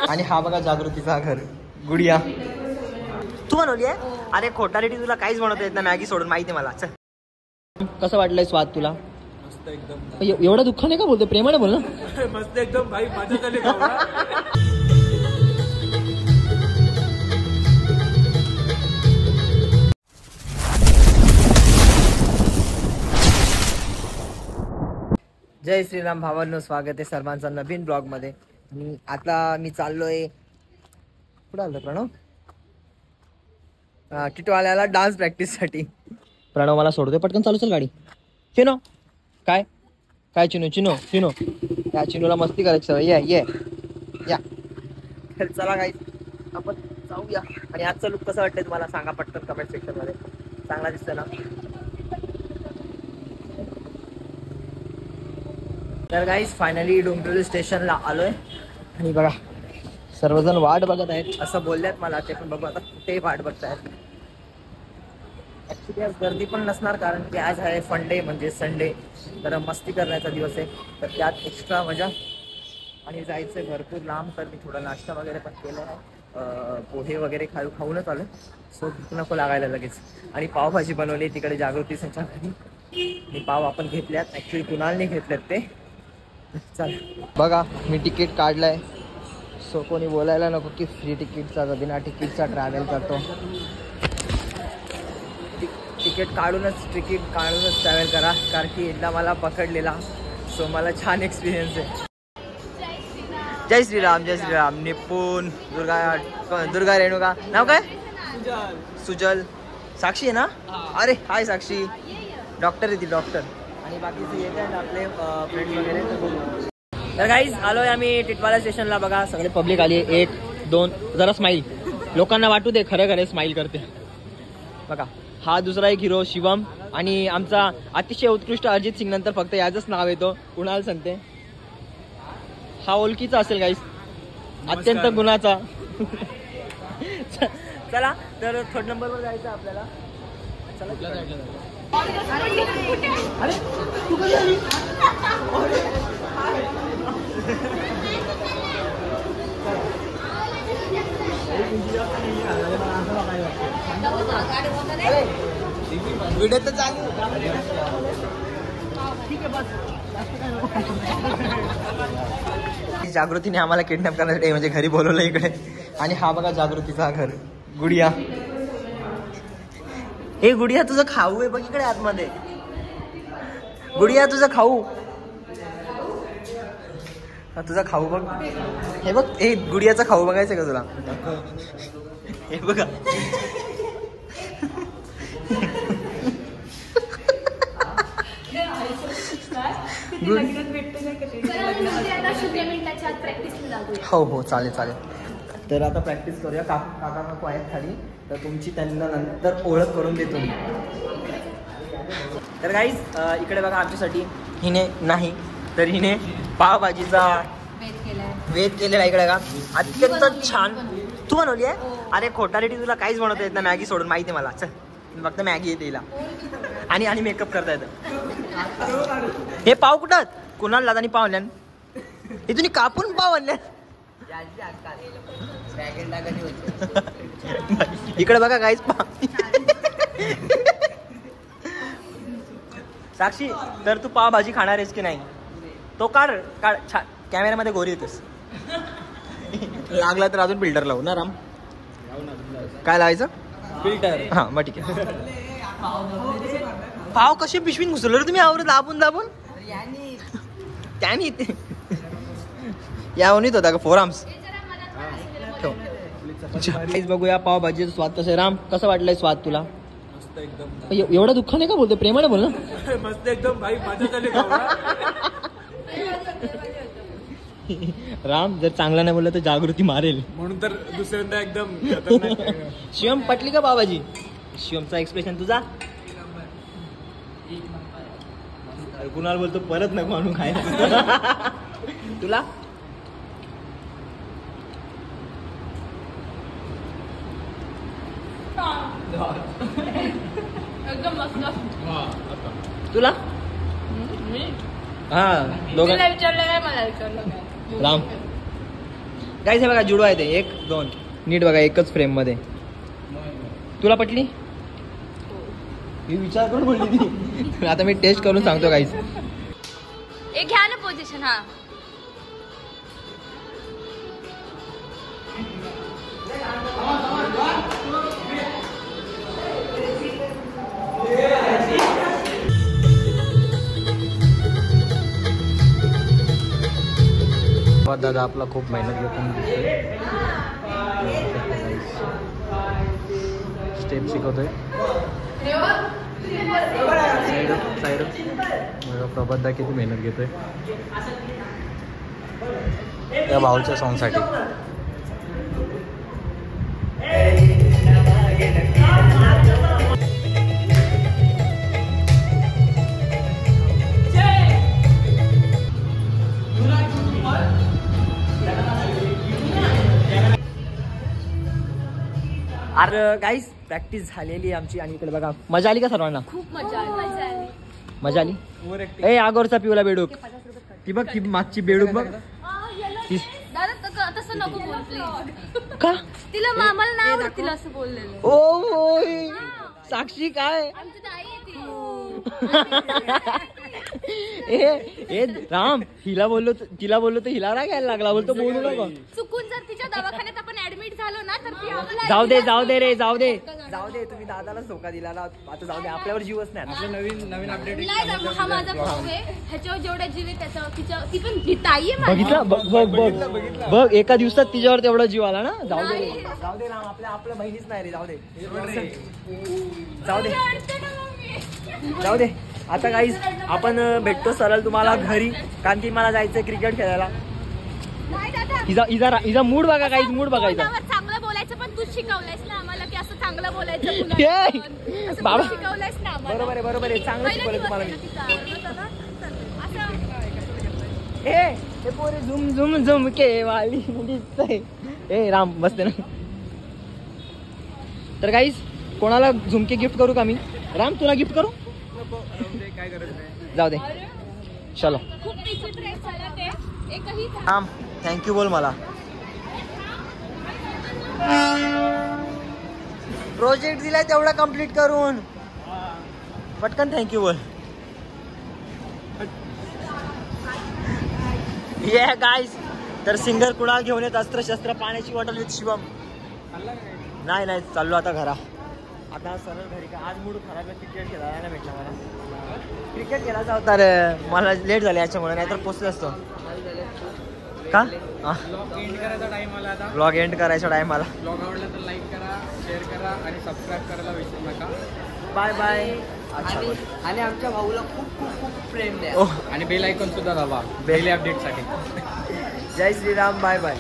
आणि हा बघा जागृतीचा घर गुडिया तू बनवली आहे. अरे खोटा रेटी तुला काहीच बनवता येत ना मॅगी सोडून माहिती मला. चल कसं वाटलंय स्वाद तुला? मस्त एकदम. एवढा दुःख नाही का बोलतो प्रेमाने बोल ना. मस्त एकदम भाई मजा झाली. जय श्रीराम भावांनो, स्वागत आहे सर्वांचं नवीन ब्लॉग मध्ये. आता मी चाललोय कुठं आलो प्रणव? टिटवाल्याला डान्स प्रॅक्टिस साठी. प्रणव मला सोडतोय, पटकन चालू चल गाडी. चिनो काय काय चिनो चिनो चिनो या चिनोला मस्ती करायची ये ये या. चला गाईस आपण जाऊया. आणि आजचा लुक कसं वाटतंय तुम्हाला सांगा पटकन कमेंट सेक्शन मध्ये. चांगला दिसतोय ना? तर गाईस फायनली डोंबिवली स्टेशनला आलोय आणि बघा सर्वजण वाट बघत आहेत असं बोलल्यात मला. ते पण बघू आता कुठे वाट बघतायत. ऍक्च्युली आज गर्दी पण नसणार कारण की आज आहे फंडे म्हणजे संडे, तर मस्ती करण्याचा दिवस आहे. तर त्यात एक्स्ट्रा मजा आणि जायचंय भरपूर लांब. तर मी थोडा नाश्ता वगैरे पण केला आहे. पोहे वगैरे खाऊनच आलो. सो भूक नको लागायला लगेच. आणि पावभाजी बनवली तिकडे जागृती संच्या घरी. आणि पाव आपण घेतल्यात, ऍक्च्युली कुणालने घेतल्यात ते. चल बघा मी तिकीट काढलंय. सो कोणी बोलायला नको की फ्री तिकीटचा बिना तिकीटचा ट्रॅव्हल करतो. तिकीट काढूनच ट्रॅव्हल करा कारण की एकदा मला पकडलेला. सो मला छान एक्सपिरियन्स आहे. जय श्रीराम जय श्रीराम. निपुण दुर्गा रेणुका नाव काय? सुजल. साक्षी आहे ना? अरे हाय साक्षी. डॉक्टर आहे ती डॉक्टर. आणि बाकीचे येत आहेत आपले फ्रेंड्स वगैरे. तर गाईज आलोय आम्ही टिटवाला स्टेशनला. बघा सगळे पब्लिक आली. 1 2 जरा स्माईल लोकांना वाटू दे खरं खरं स्माईल करते. बघा हा दुसरा एक हिरो शिवम. आणि आमचा अतिशय उत्कृष्ट अरिजित सिंग नंतर फक्त याचंच नाव येतो कुणाल सांगते. हा ओळखीचा असेल गाईज, अत्यंत गुणाचा. चला तर 3rd नंबरवर जायचं आपल्याला. चला व्हिडिओ तर चालू. जागृतीने आम्हाला किडनॅप करण्यासाठी म्हणजे घरी बोलवलं इकडे. आणि हा बघा जागृतीचा घर गुडिया. हे गुडिया तुझं खाऊ आहे बघ इकडे आतमध्ये. गुडिया तुझं खाऊ. तुझा खाऊ बघ. हे बघ हे गुडियाचा खाऊ बघायचं का तुला? हे बघा हो हो चालेल चालेल. तर आता प्रॅक्टिस करूया. काका नको आहेत खाली, तर तुमची त्यांना नंतर ओळख करून देतो मी. तर गाईज इकडे बघा आमच्यासाठी हिने नाही तर हिने पावभाजीचा वेद केलेला इकडे का अत्यंत छान. तू बनवली आहे? अरे खोटा रेटी तुला काहीच बनवता येत ना मॅगी सोडून माहिती मला. चल फक्त मॅगी येते हिला. आणि मेकअप करता येतं. हे पाव कुठं कुणाला लादानी पाव आणल्यान इथून कापून पाव आणल्या. इकडे बघा काहीच पाव. साक्षी तर तू पावभाजी खाणार आहेस की नाही? तो काढ कॅमेऱ्यामध्ये गोरी येतोस. लागला तर अजून फिल्टर लावू ना राम. काय लावायचं? फिल्टर. हा मग ठीक आहे. पाव कसे पिशवीत घुसवलं रे तुम्ही आवडत दाबून दाबून? त्याने यावून होता का 4 आर्म्स. बघूया पावभाजीचा स्वाद कसं. राम कसं वाटलंय स्वाद तुला? मस्त एकदम. एवढा दुःख नाही का बोलतो प्रेमाने बोल ना. मस्त एकदम भाई मजा झाली. राम जर चांगला नाही बोलला तर जागृती मारेल म्हणून तर दुसऱ्यांदा एकदम. शिवम पटली का पावभाजी? शिवमचा एक्सप्रेशन तुझा कुणाल बोलतो परत नको आणू खायला. तुला तुला हा दोघांना विचारलं काय मला विचारलं राम गाईस हे बघा जुडवा आहे ते 1 2 नीट बघा एकच फ्रेम मध्ये. तुला पटली? मी विचार करून बोलली ती. आता मी टेस्ट करून सांगतो गाईस. एक घ्या ना पोझिशन. हा दादा आपला खूप मेहनत घेऊन स्टेप शिकवतोय. साईड प्रभात दा किती मेहनत घेतोय त्या भाऊच्या सॉंगसाठी. अरे गाईस प्रॅक्टिस झालेली आहे आमची. आणि इकडे बघा मजा आली का सर्वांना? खूप मजा आली. मजा आली. ए आगोरचा पिवला बेडूक ती बघ, ती मागची बेडूक बघ. दादा तसं नको बोल प्लीज. का? तिला मामाला नाही आवडत तिला असं बोललेलं. ओ साक्षी काय? आमची ताई आहे ती. ए राम तिला बोललो तर हिला राग यायला लागला. बोलतो बोलू नको. चुकून जर तिच्या दवाखान्यात आपण ऍडमिट झालो ना तर ती आपला जाऊ दे रे जाऊ दे. तुम्ही दादाला धोका दिला ना. आता जाऊ दे, आपल्यावर जीवच नाही. आपलं नवीन अपडेट नाही. हा माझा भाऊ आहे. ह्याच्यावर जेवढा जीव आहे त्याच्यावर ती पण ती ताई आहे माझी. बघितलं बघ एका दिवसात तिच्यावर तेवढा जीव आला ना. जाऊ दे राम. आपल्या बहिणीच नाही रे. जाऊ दे. आता गाईज आपण भेटतो सरळ तुम्हाला घरी. कारण की मला जायचं क्रिकेट खेळायला. हिचा मूड बघा गाईज. मूड बघायचा. चांगलं बोलायचं पण तू शिकवलंयस ना आम्हाला की असं चांगलं बोलायचं. बाबा शिकवलंयस ना आम्हाला. बरोबर आहे. चांगलं शिकवलं तुम्हाला मी. हे पोरे झुम के वाली दिसतंय. ए राम बसते ना. तर गाईज कोणाला झुमके गिफ्ट करू का मी? राम तुला गिफ्ट करू? काय गरज नाही. जाऊ दे चलो. खूप विचित्र आहे चला ते एकही राम थँक्यू बोल मला. प्रोजेक्ट दिलाय तेवढा कंप्लीट करून. पटकन थँक्यू बोल. ये गाईस तर सिंगर कुणाल घेऊन येत अस्त्र पाण्याची बॉटल विथ शिवम. नाही चाललो आता घरा. आता सरळ घरी का. आज मूड खराब आहे. क्रिकेट खेळायला नाही भेटला मला. क्रिकेट खेळायचा होता रे. मला लेट झाले याच्यामुळे. नाहीतर पोचलो असतो. का? ब्लॉग एंड करायचा टाइम आला. ब्लॉग आवडला तर लाईक करा, शेअर करा आणि सबस्क्राईब करायला विसरू नका. बाय. आणि आमच्या भाऊला खूप प्रेम द्या. आणि बेल आयकॉन सुद्धा दाबा डेली अपडेटसाठी. जय श्रीराम. बाय.